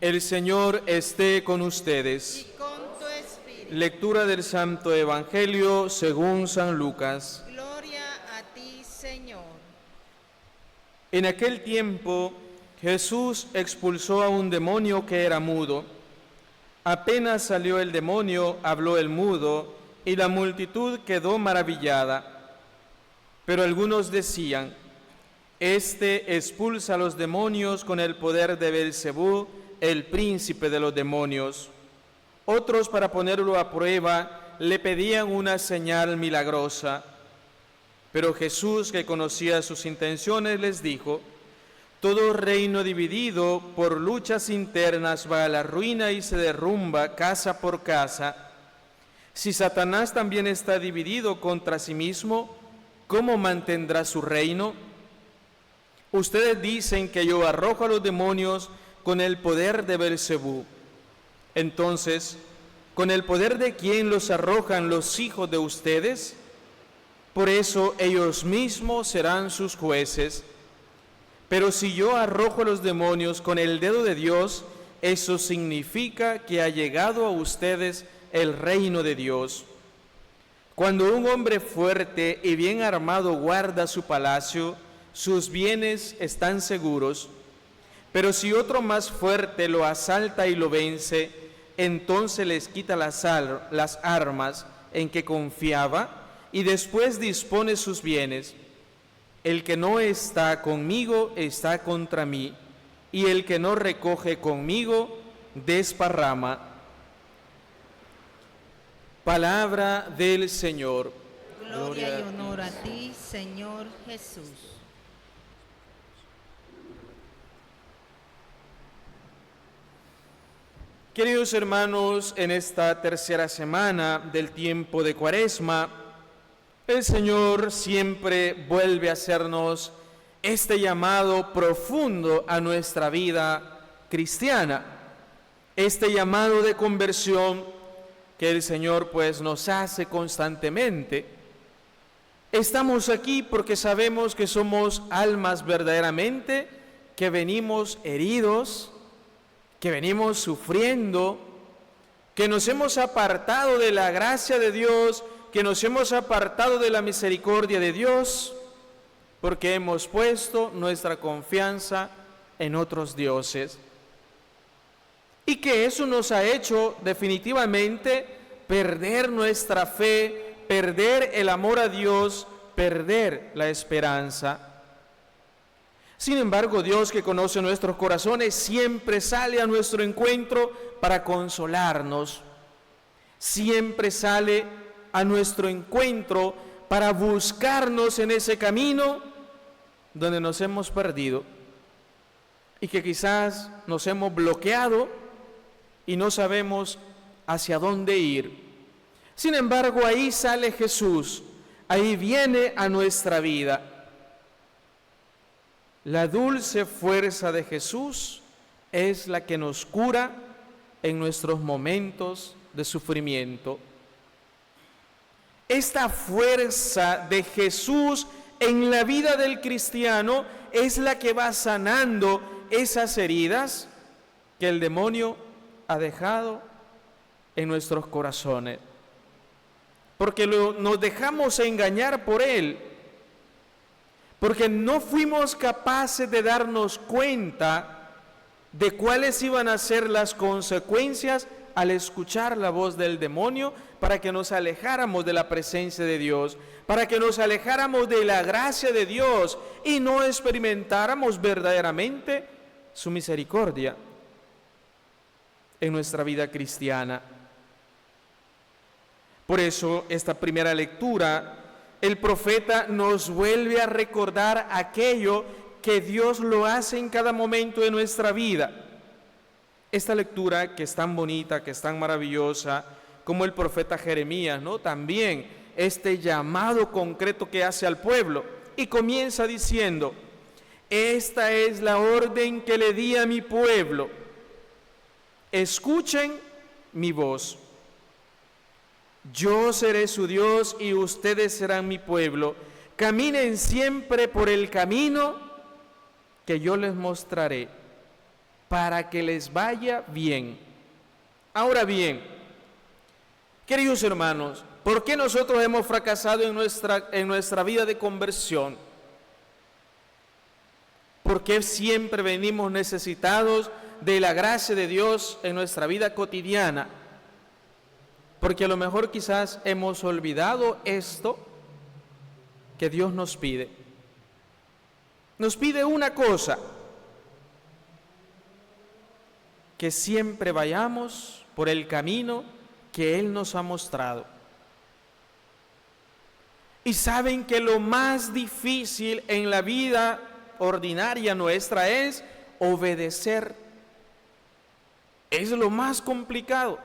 El Señor esté con ustedes. Y con tu espíritu. Lectura del Santo Evangelio según San Lucas. Gloria a ti, Señor. En aquel tiempo, Jesús expulsó a un demonio que era mudo. Apenas salió el demonio, habló el mudo, y la multitud quedó maravillada. Pero algunos decían: Este expulsa a los demonios con el poder de Beelzebú, el príncipe de los demonios. Otros, para ponerlo a prueba, le pedían una señal milagrosa. Pero Jesús, que conocía sus intenciones, les dijo: Todo reino dividido por luchas internas va a la ruina y se derrumba casa por casa. Si Satanás también está dividido contra sí mismo, ¿cómo mantendrá su reino? Ustedes dicen que yo arrojo a los demonios con el poder de Beelzebú. Entonces, ¿con el poder de quién los arrojan los hijos de ustedes? Por eso ellos mismos serán sus jueces. Pero si yo arrojo a los demonios con el dedo de Dios, eso significa que ha llegado a ustedes el reino de Dios. Cuando un hombre fuerte y bien armado guarda su palacio, sus bienes están seguros. Pero si otro más fuerte lo asalta y lo vence, entonces les quita las armas en que confiaba y después dispone sus bienes. El que no está conmigo está contra mí, y el que no recoge conmigo desparrama. Palabra del Señor. Gloria y honor a ti, Señor Jesús. Queridos hermanos, en esta tercera semana del tiempo de Cuaresma, el Señor siempre vuelve a hacernos este llamado profundo a nuestra vida cristiana, este llamado de conversión que el Señor pues nos hace constantemente. Estamos aquí porque sabemos que somos almas verdaderamente que venimos heridos, que venimos sufriendo, que nos hemos apartado de la gracia de Dios, que nos hemos apartado de la misericordia de Dios, porque hemos puesto nuestra confianza en otros dioses. Y que eso nos ha hecho definitivamente perder nuestra fe, perder el amor a Dios, perder la esperanza. Sin embargo, Dios, que conoce nuestros corazones, siempre sale a nuestro encuentro para consolarnos. Siempre sale a nuestro encuentro para buscarnos en ese camino donde nos hemos perdido y que quizás nos hemos bloqueado y no sabemos hacia dónde ir. Sin embargo, ahí sale Jesús, ahí viene a nuestra vida. La dulce fuerza de Jesús es la que nos cura en nuestros momentos de sufrimiento. Esta fuerza de Jesús en la vida del cristiano es la que va sanando esas heridas que el demonio ha dejado en nuestros corazones. Porque nos dejamos engañar por él. Porque no fuimos capaces de darnos cuenta de cuáles iban a ser las consecuencias al escuchar la voz del demonio, para que nos alejáramos de la presencia de Dios, para que nos alejáramos de la gracia de Dios y no experimentáramos verdaderamente su misericordia en nuestra vida cristiana. Por eso, esta primera lectura, el profeta nos vuelve a recordar aquello que Dios lo hace en cada momento de nuestra vida. Esta lectura que es tan bonita, que es tan maravillosa, como el profeta Jeremías, ¿no? También este llamado concreto que hace al pueblo. Y comienza diciendo: esta es la orden que le di a mi pueblo. Escuchen mi voz. Yo seré su Dios y ustedes serán mi pueblo. Caminen siempre por el camino que yo les mostraré. para que les vaya bien. Ahora bien, queridos hermanos, ¿por qué nosotros hemos fracasado en nuestra vida de conversión? ¿Por qué siempre venimos necesitados de la gracia de Dios en nuestra vida cotidiana? Porque a lo mejor quizás hemos olvidado esto que Dios nos pide. Nos pide una cosa: que siempre vayamos por el camino que Él nos ha mostrado. Y saben que lo más difícil en la vida ordinaria nuestra es obedecer. Es lo más complicado.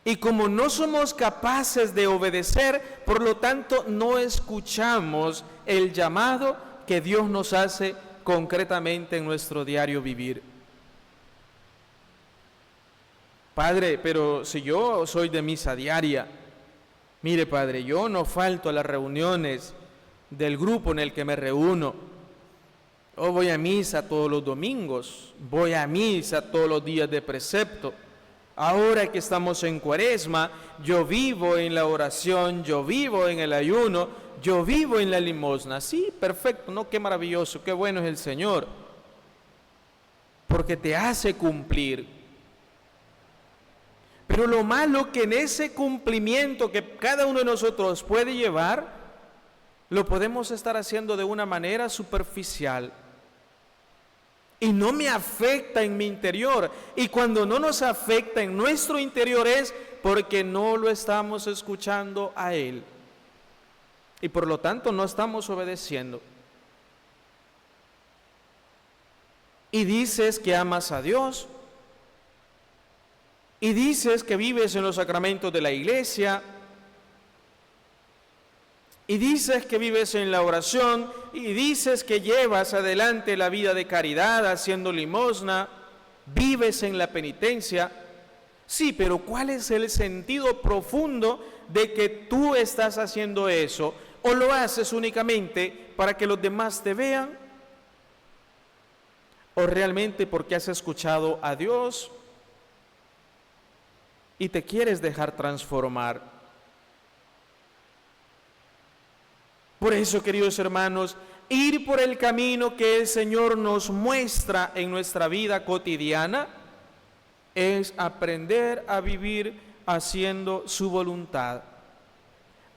Y como no somos capaces de obedecer, por lo tanto no escuchamos el llamado que Dios nos hace concretamente en nuestro diario vivir. Padre, pero si yo soy de misa diaria, mire padre, yo no falto a las reuniones del grupo en el que me reúno. Yo voy a misa todos los domingos, voy a misa todos los días de precepto. Ahora que estamos en Cuaresma, yo vivo en la oración, yo vivo en el ayuno, yo vivo en la limosna. Sí, perfecto, no, qué maravilloso, qué bueno es el Señor, porque te hace cumplir. Pero lo malo que en ese cumplimiento que cada uno de nosotros puede llevar, lo podemos estar haciendo de una manera superficial. Y no me afecta en mi interior. Y cuando no nos afecta en nuestro interior es porque no lo estamos escuchando a Él. Y por lo tanto no estamos obedeciendo. Y dices que amas a Dios. Y dices que vives en los sacramentos de la iglesia. Y dices que vives en la oración. Y dices que llevas adelante la vida de caridad haciendo limosna. Vives en la penitencia. Sí, pero ¿cuál es el sentido profundo de que tú estás haciendo eso? ¿O lo haces únicamente para que los demás te vean? ¿O realmente porque has escuchado a Dios y te quieres dejar transformar? Por eso, queridos hermanos, ir por el camino que el Señor nos muestra en nuestra vida cotidiana es aprender a vivir haciendo su voluntad.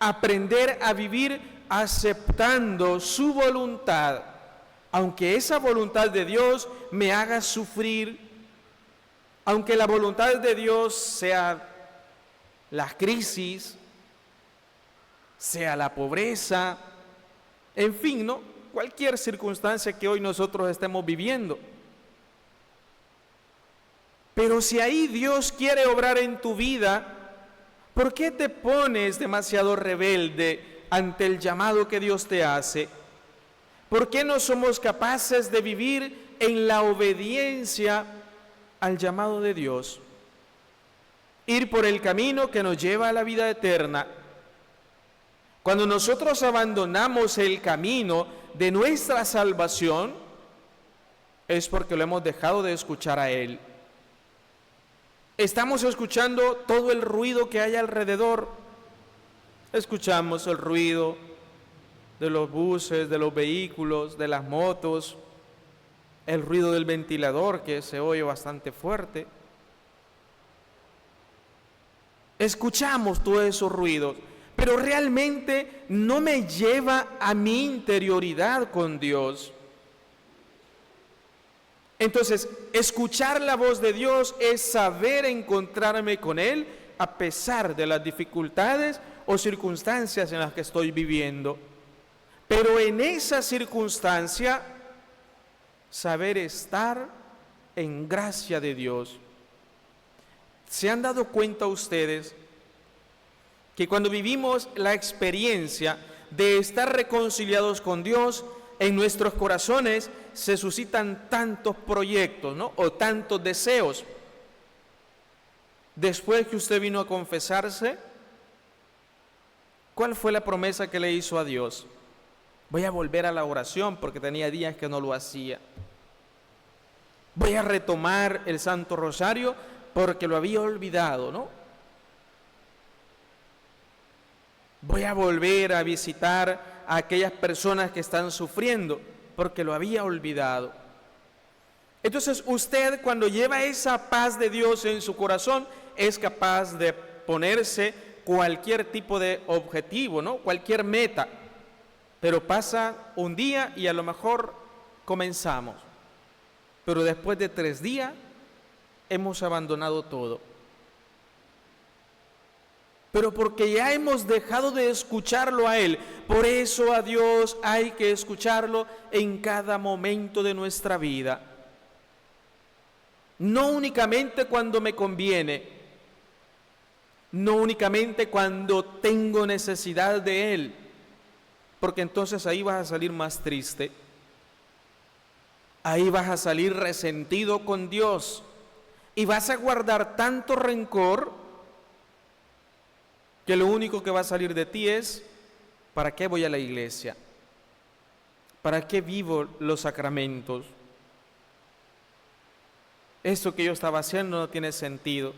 Aprender a vivir aceptando su voluntad, aunque esa voluntad de Dios me haga sufrir, aunque la voluntad de Dios sea la crisis, sea la pobreza, en fin, ¿no? Cualquier circunstancia que hoy nosotros estemos viviendo. Pero si ahí Dios quiere obrar en tu vida, ¿por qué te pones demasiado rebelde ante el llamado que Dios te hace? ¿Por qué no somos capaces de vivir en la obediencia al llamado de Dios? Ir por el camino que nos lleva a la vida eterna. Cuando nosotros abandonamos el camino de nuestra salvación, es porque lo hemos dejado de escuchar a Él. Estamos escuchando todo el ruido que hay alrededor. Escuchamos el ruido de los buses, de los vehículos, de las motos, el ruido del ventilador que se oye bastante fuerte. Escuchamos todos esos ruidos, pero realmente no me lleva a mi interioridad con Dios. Entonces, escuchar la voz de Dios es saber encontrarme con Él a pesar de las dificultades o circunstancias en las que estoy viviendo. Pero en esa circunstancia, saber estar en gracia de Dios. ¿Se han dado cuenta ustedes que cuando vivimos la experiencia de estar reconciliados con Dios, en nuestros corazones se suscitan tantos proyectos, ¿no? O tantos deseos? Después que usted vino a confesarse, ¿cuál fue la promesa que le hizo a Dios? Voy a volver a la oración porque tenía días que no lo hacía. voy a retomar el Santo Rosario porque lo había olvidado, ¿no? Voy a volver a visitar a aquellas personas que están sufriendo porque lo había olvidado. Entonces usted, cuando lleva esa paz de Dios en su corazón, es capaz de ponerse cualquier tipo de objetivo, ¿no? Cualquier meta. Pero pasa un día y a lo mejor comenzamos. Pero después de 3 días hemos abandonado todo. Pero porque ya hemos dejado de escucharlo a Él. Por eso a Dios hay que escucharlo en cada momento de nuestra vida. No únicamente cuando me conviene, no únicamente cuando tengo necesidad de Él, porque entonces ahí vas a salir más triste, ahí vas a salir resentido con Dios y vas a guardar tanto rencor que lo único que va a salir de ti es: ¿para qué voy a la iglesia? ¿Para qué vivo los sacramentos? Esto que yo estaba haciendo no tiene sentido.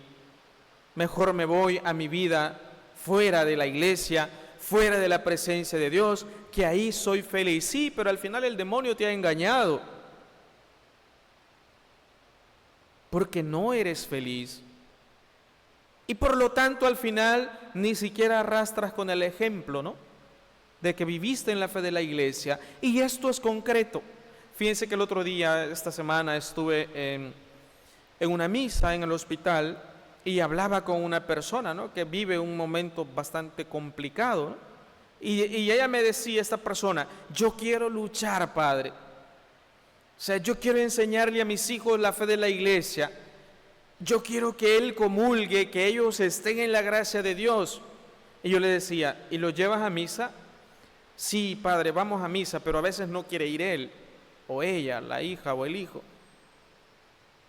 Mejor me voy a mi vida fuera de la iglesia, fuera de la presencia de Dios, que ahí soy feliz. Sí, pero al final el demonio te ha engañado, porque no eres feliz. Y por lo tanto al final ni siquiera arrastras con el ejemplo, ¿no?, de que viviste en la fe de la iglesia. Y esto es concreto. Fíjense que el otro día, esta semana, estuve en una misa en el hospital y hablaba con una persona, ¿no?, que vive un momento bastante complicado, ¿no? Y ella me decía, esta persona: yo quiero luchar, padre. O sea, yo quiero enseñarle a mis hijos la fe de la iglesia. Yo quiero que él comulgue, que ellos estén en la gracia de Dios. Y yo le decía: ¿y lo llevas a misa? Sí, padre, vamos a misa, pero a veces no quiere ir él, o ella, la hija o el hijo.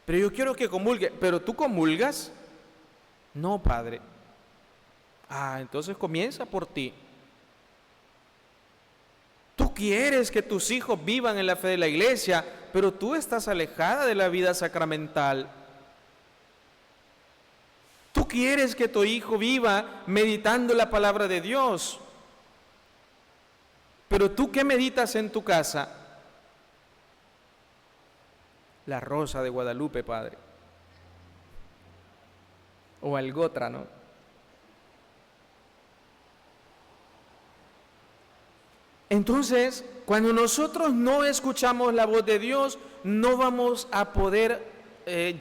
Pero yo quiero que comulgue. ¿Pero tú comulgas? No, padre. Ah, entonces comienza por ti. Tú quieres que tus hijos vivan en la fe de la iglesia, pero tú estás alejada de la vida sacramental. Tú quieres que tu hijo viva meditando la palabra de Dios, pero tú, ¿qué meditas en tu casa? La Rosa de Guadalupe, padre. O Algotra, ¿no? Entonces, cuando nosotros no escuchamos la voz de Dios, no vamos a poder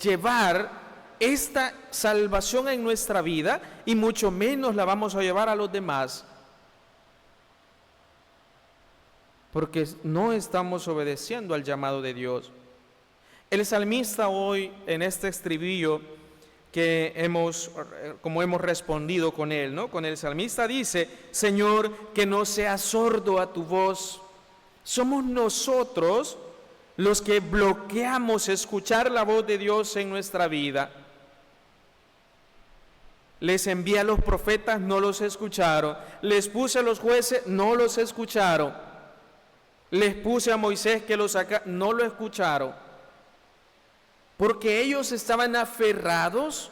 llevar esta salvación en nuestra vida, y mucho menos la vamos a llevar a los demás, porque no estamos obedeciendo al llamado de Dios. El salmista hoy, en este estribillo como hemos respondido con él, ¿no?, con el salmista dice: Señor, que no sea sordo a tu voz. Somos nosotros los que bloqueamos escuchar la voz de Dios en nuestra vida. Les envié a los profetas, no los escucharon. Les puse a los jueces, no los escucharon. Les puse a Moisés que los sacara, no lo escucharon. Porque ellos estaban aferrados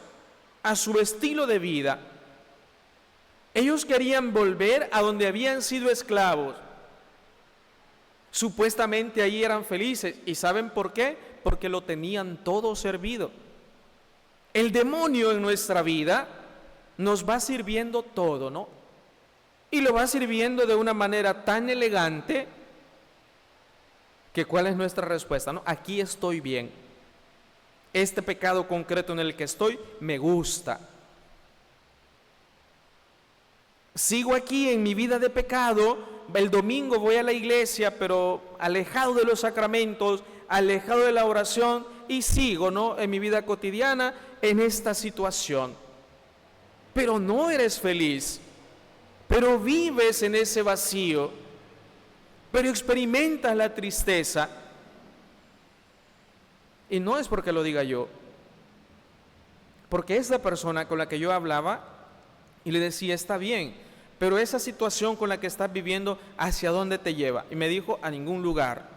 a su estilo de vida. Ellos querían volver a donde habían sido esclavos. Supuestamente allí eran felices. ¿Y saben por qué? Porque lo tenían todo servido. El demonio en nuestra vida nos va sirviendo todo, ¿no? Y lo va sirviendo de una manera tan elegante que ¿cuál es nuestra respuesta, no? Aquí estoy bien. Este pecado concreto en el que estoy me gusta. Sigo aquí en mi vida de pecado. El domingo voy a la iglesia, pero alejado de los sacramentos, alejado de la oración, y sigo, ¿no?, en mi vida cotidiana en esta situación. Pero no eres feliz, pero vives en ese vacío, pero experimentas la tristeza. Y no es porque lo diga yo, porque esta persona con la que yo hablaba y le decía: está bien, pero esa situación con la que estás viviendo, ¿hacia dónde te lleva? Y me dijo: a ningún lugar.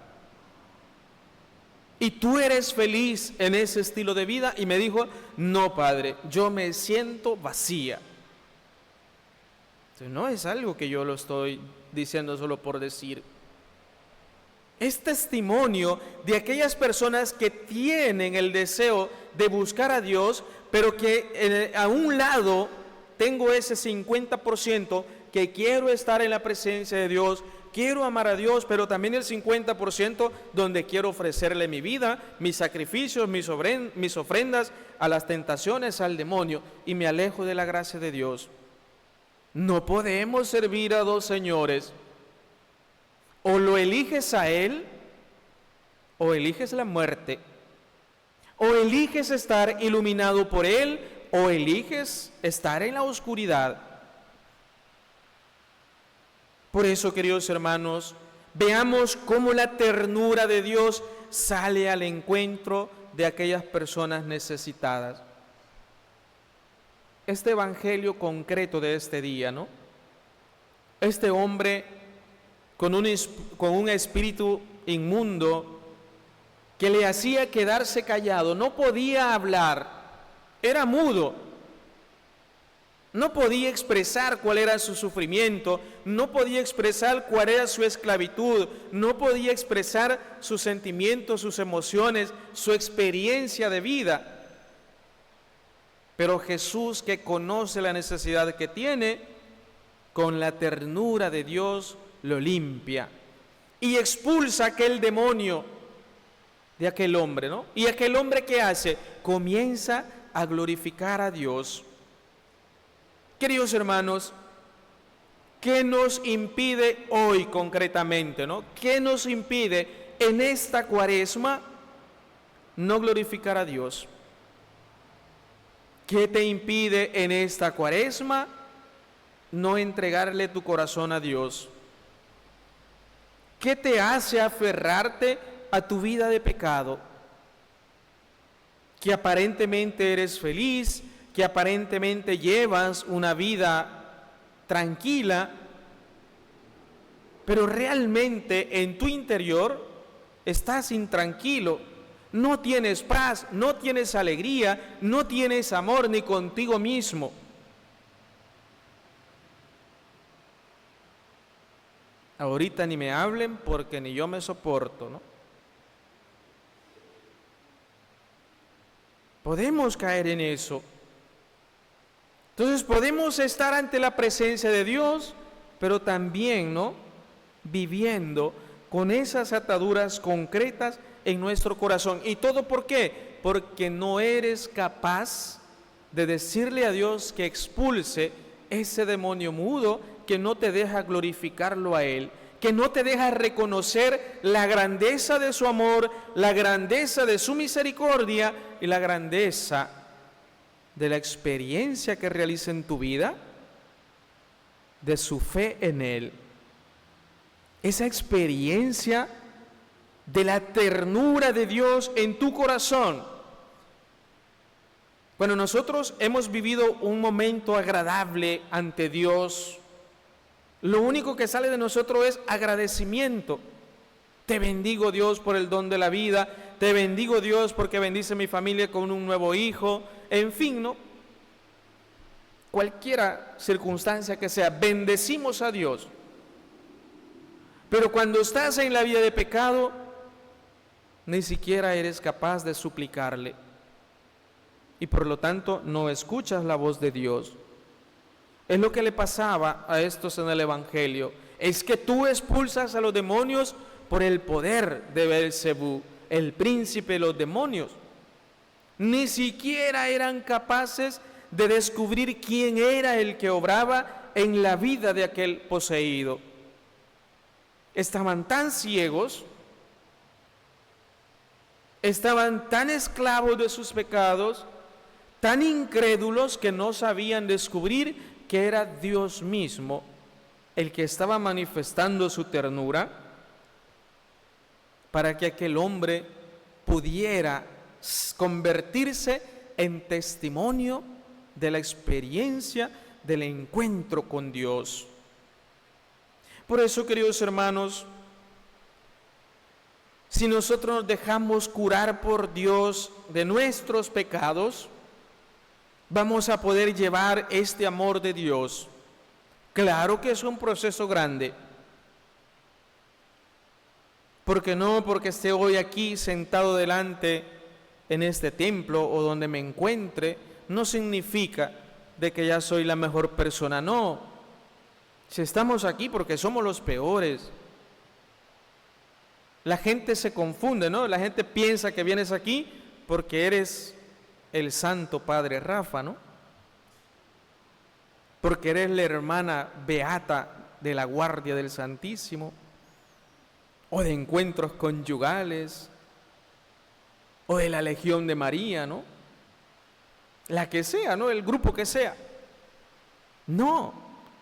¿Y tú eres feliz en ese estilo de vida? Y me dijo, no, padre, yo me siento vacía. Entonces, no es algo que yo lo estoy diciendo solo por decir. Es testimonio de aquellas personas que tienen el deseo de buscar a Dios, pero que a un lado tengo ese 50% que quiero estar en la presencia de Dios, quiero amar a Dios, pero también el 50% donde quiero ofrecerle mi vida, mis sacrificios, mis ofrendas a las tentaciones, al demonio, y me alejo de la gracia de Dios. No podemos servir a dos señores. O lo eliges a Él, o eliges la muerte. O eliges estar iluminado por Él, o eliges estar en la oscuridad. Por eso, queridos hermanos, veamos cómo la ternura de Dios sale al encuentro de aquellas personas necesitadas. Este evangelio concreto de este día, ¿no? Este hombre con un espíritu inmundo que le hacía quedarse callado, no podía hablar, era mudo, no podía expresar cuál era su sufrimiento, no podía expresar cuál era su esclavitud, no podía expresar sus sentimientos, sus emociones, su experiencia de vida. Pero Jesús, que conoce la necesidad que tiene, con la ternura de Dios lo limpia y expulsa aquel demonio de aquel hombre, ¿no? Y aquel hombre, ¿qué hace? Comienza a glorificar a Dios. Queridos hermanos, ¿qué nos impide hoy concretamente, ¿no? ¿Qué nos impide en esta Cuaresma no glorificar a Dios? ¿Qué te impide en esta Cuaresma no entregarle tu corazón a Dios? ¿Qué te hace aferrarte a tu vida de pecado? Que aparentemente eres feliz, que aparentemente llevas una vida tranquila, pero realmente en tu interior estás intranquilo, no tienes paz, no tienes alegría, no tienes amor ni contigo mismo. Ahorita ni me hablen porque ni yo me soporto, ¿no? Podemos caer en eso. Entonces podemos estar ante la presencia de Dios, pero también, ¿no?, viviendo con esas ataduras concretas en nuestro corazón. ¿Y todo por qué? Porque no eres capaz de decirle a Dios que expulse ese demonio mudo que no te deja glorificarlo a Él, que no te deja reconocer la grandeza de su amor, la grandeza de su misericordia y la grandeza de la experiencia que realiza en tu vida, de su fe en Él. Esa experiencia de la ternura de Dios en tu corazón. Bueno, nosotros hemos vivido un momento agradable ante Dios. Lo único que sale de nosotros es agradecimiento. Te bendigo, Dios, por el don de la vida. Te bendigo, Dios, porque bendice mi familia con un nuevo hijo. En fin, ¿no? Cualquiera circunstancia que sea, bendecimos a Dios. Pero cuando estás en la vida de pecado, ni siquiera eres capaz de suplicarle. Y por lo tanto, no escuchas la voz de Dios. Es lo que le pasaba a estos en el Evangelio. Es que tú expulsas a los demonios por el poder de Beelzebú, el príncipe de los demonios. Ni siquiera eran capaces de descubrir quién era el que obraba en la vida de aquel poseído. Estaban tan ciegos, estaban tan esclavos de sus pecados, tan incrédulos que no sabían descubrir que era Dios mismo el que estaba manifestando su ternura para que aquel hombre pudiera convertirse en testimonio de la experiencia del encuentro con Dios. Por eso, queridos hermanos, si nosotros nos dejamos curar por Dios de nuestros pecados, vamos a poder llevar este amor de Dios. Claro que es un proceso grande. Porque no porque esté hoy aquí sentado delante en este templo o donde me encuentre, no significa de que ya soy la mejor persona. No, si estamos aquí porque somos los peores. La gente se confunde, ¿no? La gente piensa que vienes aquí porque eres el santo padre Rafa, ¿no? Porque eres la hermana beata de la guardia del Santísimo, o de encuentros conyugales, o de la Legión de María, ¿no? La que sea, ¿no? El grupo que sea. No,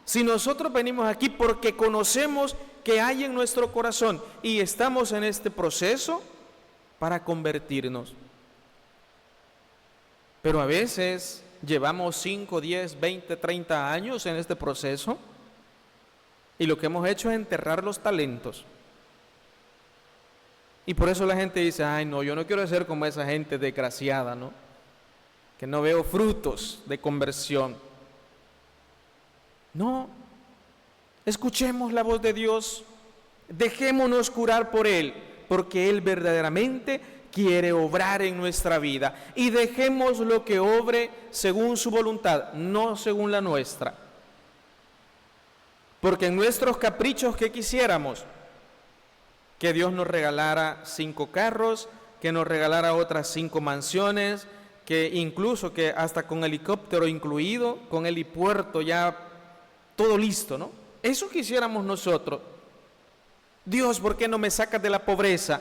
si nosotros venimos aquí porque conocemos que hay en nuestro corazón y estamos en este proceso para convertirnos. Pero a veces llevamos 5, 10, 20, 30 años en este proceso y lo que hemos hecho es enterrar los talentos. Y por eso la gente dice, ay no, yo no quiero ser como esa gente desgraciada, ¿no? Que no veo frutos de conversión. No, escuchemos la voz de Dios, dejémonos curar por Él, porque Él verdaderamente quiere obrar en nuestra vida. Y dejemos lo que obre según su voluntad, no según la nuestra. Porque en nuestros caprichos que quisiéramos, que Dios nos regalara 5 carros, que nos regalara otras 5 mansiones, que incluso que hasta con helicóptero incluido, con helipuerto ya todo listo, ¿no? Eso quisiéramos nosotros. Dios, ¿por qué no me sacas de la pobreza?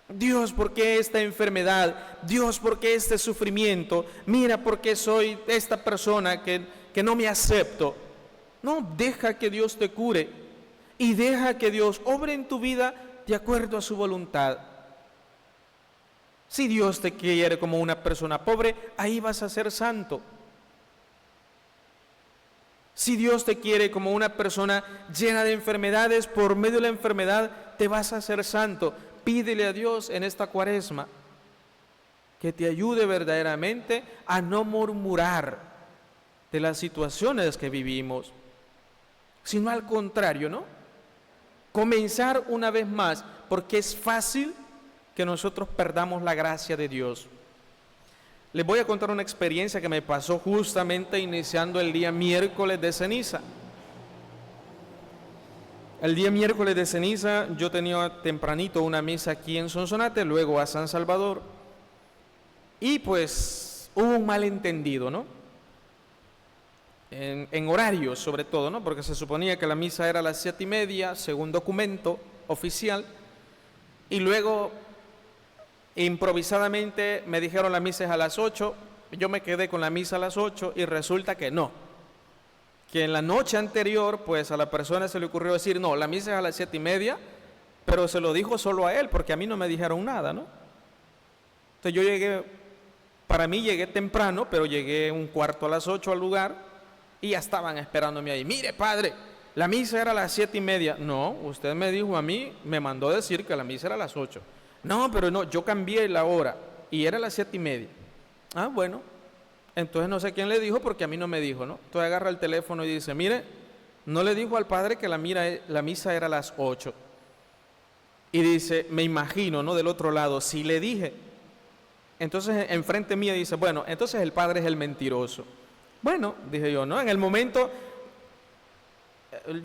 Dios, ¿por qué esta enfermedad? Dios, ¿por qué este sufrimiento? Mira, ¿por qué soy esta persona que no me acepto? No, deja que Dios te cure. Y deja que Dios obre en tu vida de acuerdo a su voluntad. Si Dios te quiere como una persona pobre, ahí vas a ser santo. Si Dios te quiere como una persona llena de enfermedades, por medio de la enfermedad te vas a ser santo. Pídele a Dios en esta cuaresma que te ayude verdaderamente a no murmurar de las situaciones que vivimos, sino al contrario, ¿no? Comenzar una vez más, porque es fácil que nosotros perdamos la gracia de Dios. Les voy a contar una experiencia que me pasó justamente iniciando el día miércoles de ceniza. El día miércoles de ceniza yo tenía tempranito una misa aquí en Sonsonate, luego a San Salvador, y pues hubo un malentendido, ¿no? En horarios sobre todo, ¿no? Porque se suponía que la misa era a las 7:30, según documento oficial, y luego improvisadamente me dijeron la misa es a las 8, yo me quedé con la misa a las 8 y resulta que no, que en la noche anterior pues a la persona se le ocurrió decir no, la misa es a las 7:30, pero se lo dijo solo a él porque a mí no me dijeron nada, ¿no? Entonces yo llegué, para mí llegué temprano, pero llegué 7:15 al lugar y ya estaban esperándome ahí. Mire, padre, la misa era a las 7:30. No, usted me dijo a mí, me mandó decir que la misa era a las 8. No, pero no, yo cambié la hora y era a las 7:30. Ah, bueno, entonces no sé quién le dijo porque a mí no me dijo, ¿no? Entonces agarra el teléfono y dice, mire, no le dijo al padre que la misa era a las 8. Y dice, me imagino, ¿no? Del otro lado, sí le dije. Entonces enfrente mía dice, bueno, entonces el padre es el mentiroso. Bueno, dije yo, ¿no? En el momento,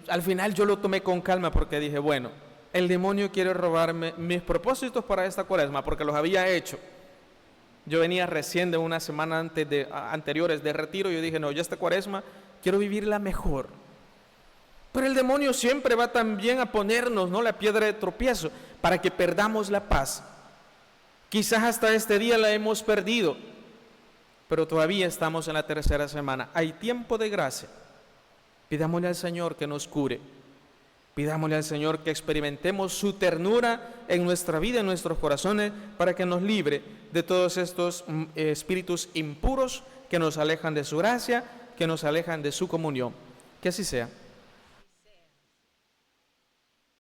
al final yo lo tomé con calma porque dije, bueno, el demonio quiere robarme mis propósitos para esta cuaresma porque los había hecho. Yo venía recién de una semana anteriores de retiro y yo dije, no, yo esta cuaresma quiero vivirla mejor. Pero el demonio siempre va también a ponernos, ¿no?, la piedra de tropiezo para que perdamos la paz. Quizás hasta este día la hemos perdido, pero todavía estamos en la tercera semana. Hay tiempo de gracia. Pidámosle al Señor que nos cure. Pidámosle al Señor que experimentemos su ternura en nuestra vida, en nuestros corazones, para que nos libre de todos estos espíritus impuros que nos alejan de su gracia, que nos alejan de su comunión. Que así sea.